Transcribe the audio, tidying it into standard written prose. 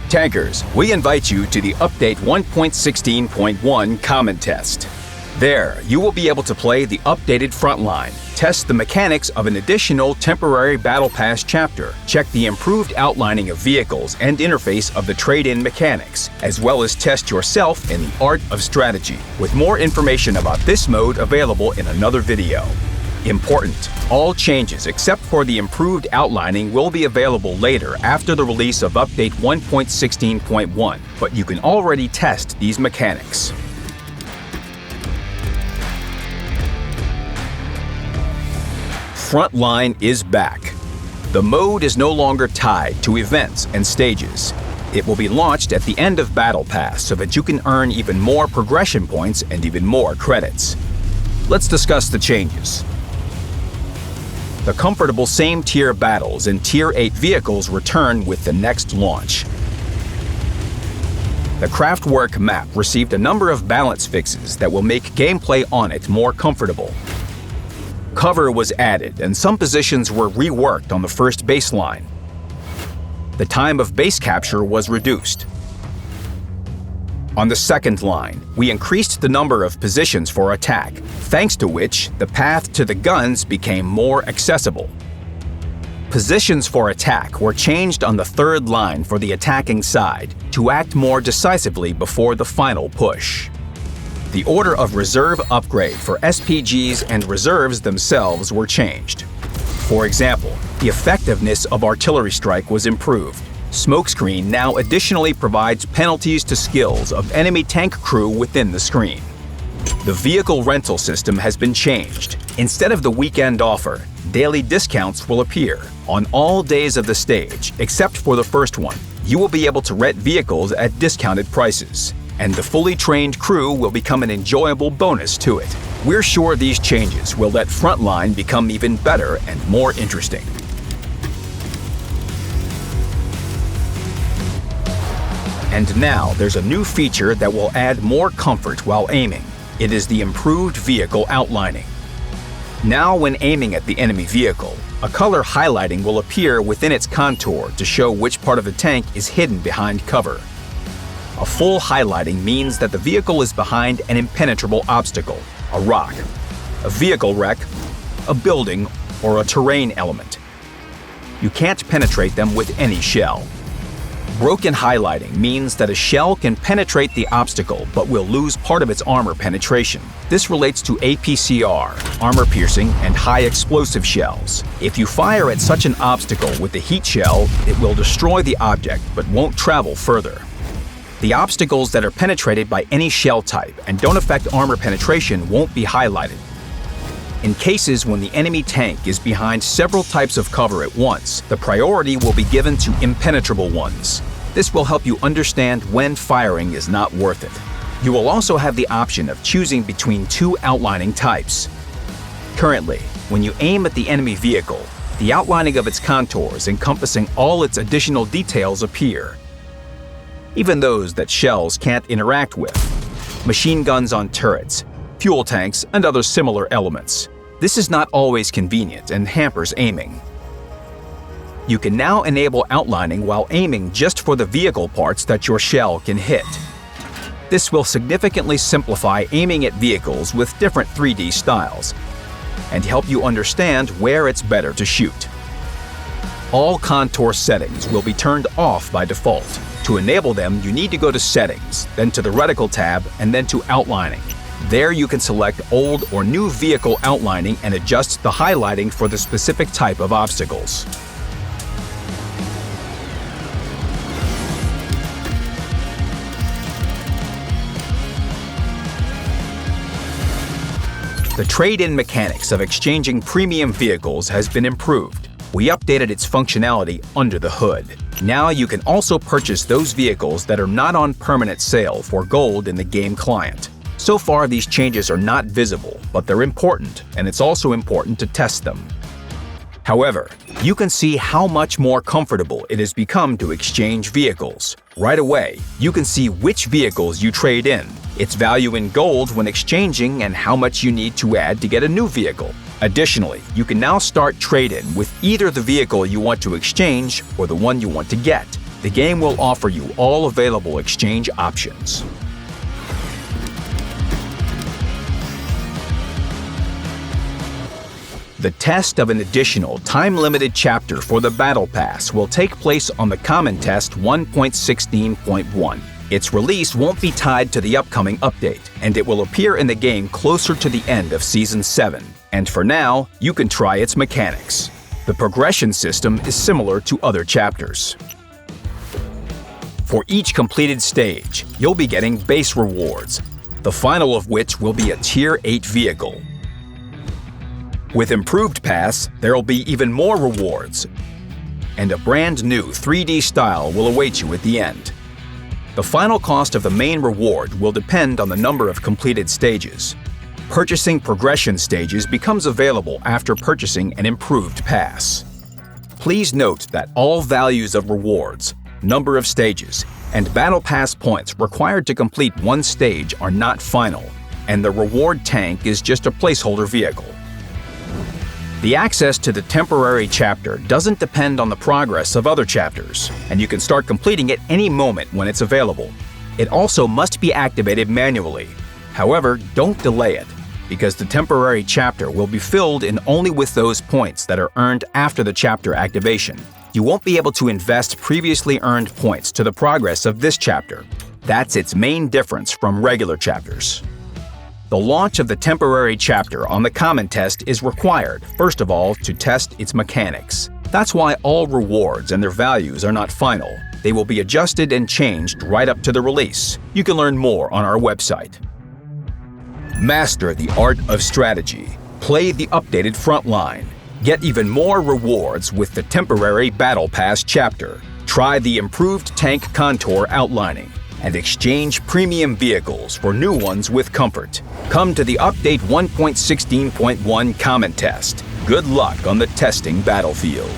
Tankers, we invite you to the Update 1.16.1 Common Test. There, you will be able to play the updated Frontline, test the mechanics of an additional temporary Battle Pass chapter, check the improved outlining of vehicles and interface of the trade-in mechanics, as well as test yourself in the art of strategy, with more information about this mode available in another video. Important: all changes except for the improved outlining will be available later after the release of Update 1.16.1, but you can already test these mechanics. Frontline is back. The mode is no longer tied to events and stages. It will be launched at the end of Battle Pass so that you can earn even more progression points and even more credits. Let's discuss the changes. The comfortable same-tier battles in Tier VIII vehicles return with the next launch. The Craftwork map received a number of balance fixes that will make gameplay on it more comfortable. Cover was added and some positions were reworked on the first baseline. The time of base capture was reduced. On the second line, we increased the number of positions for attack, thanks to which the path to the guns became more accessible. Positions for attack were changed on the third line for the attacking side to act more decisively before the final push. The order of reserve upgrade for SPGs and reserves themselves were changed. For example, the effectiveness of artillery strike was improved. Smokescreen now additionally provides penalties to skills of enemy tank crew within the screen. The vehicle rental system has been changed. Instead of the weekend offer, daily discounts will appear on all days of the stage except for the first one. You will be able to rent vehicles at discounted prices, and the fully trained crew will become an enjoyable bonus to it. We're sure these changes will let Frontline become even better and more interesting. And now there's a new feature that will add more comfort while aiming. It is the improved vehicle outlining. Now when aiming at the enemy vehicle, a color highlighting will appear within its contour to show which part of the tank is hidden behind cover. A full highlighting means that the vehicle is behind an impenetrable obstacle, a rock, a vehicle wreck, a building, or a terrain element. You can't penetrate them with any shell. Broken highlighting means that a shell can penetrate the obstacle but will lose part of its armor penetration. This relates to APCR, armor-piercing, and high-explosive shells. If you fire at such an obstacle with the heat shell, it will destroy the object but won't travel further. The obstacles that are penetrated by any shell type and don't affect armor penetration won't be highlighted. In cases when the enemy tank is behind several types of cover at once, the priority will be given to impenetrable ones. This will help you understand when firing is not worth it. You will also have the option of choosing between two outlining types. Currently, when you aim at the enemy vehicle, the outlining of its contours encompassing all its additional details appear, even those that shells can't interact with. Machine guns on turrets, fuel tanks, and other similar elements. This is not always convenient and hampers aiming. You can now enable outlining while aiming just for the vehicle parts that your shell can hit. This will significantly simplify aiming at vehicles with different 3D styles and help you understand where it's better to shoot. All contour settings will be turned off by default. To enable them, you need to go to Settings, then to the Reticle tab, and then to Outlining. There you can select old or new vehicle outlining and adjust the highlighting for the specific type of obstacles. The trade-in mechanics of exchanging premium vehicles has been improved. We updated its functionality under the hood. Now you can also purchase those vehicles that are not on permanent sale for gold in the game client. So far, these changes are not visible, but they're important, and it's also important to test them. However, you can see how much more comfortable it has become to exchange vehicles. Right away, you can see which vehicles you trade in, its value in gold when exchanging, and how much you need to add to get a new vehicle. Additionally, you can now start trade-in with either the vehicle you want to exchange or the one you want to get. the game will offer you all available exchange options. The test of an additional time-limited chapter for the Battle Pass will take place on the Common Test 1.16.1. Its release won't be tied to the upcoming update, and it will appear in the game closer to the end of Season 7. And for now, you can try its mechanics. The progression system is similar to other chapters. For each completed stage, you'll be getting base rewards, the final of which will be a Tier VIII vehicle. With Improved Pass, there'll be even more rewards, and a brand new 3D style will await you at the end. The final cost of the main reward will depend on the number of completed stages. Purchasing progression stages becomes available after purchasing an Improved Pass. Please note that all values of rewards, number of stages, and Battle Pass points required to complete one stage are not final, and the reward tank is just a placeholder vehicle. The access to the temporary chapter doesn't depend on the progress of other chapters, and you can start completing it any moment when it's available. It also must be activated manually. However, don't delay it, because the temporary chapter will be filled in only with those points that are earned after the chapter activation. You won't be able to invest previously earned points to the progress of this chapter. That's its main difference from regular chapters. The launch of the temporary chapter on the Common Test is required, first of all, to test its mechanics. That's why all rewards and their values are not final. They will be adjusted and changed right up to the release. You can learn more on our website. Master the art of strategy. Play the updated Frontline. Get even more rewards with the temporary Battle Pass chapter. Try the improved tank contour outlining, and exchange premium vehicles for new ones with comfort. Come to the Update 1.16.1 Common Test. Good luck on the testing battlefield.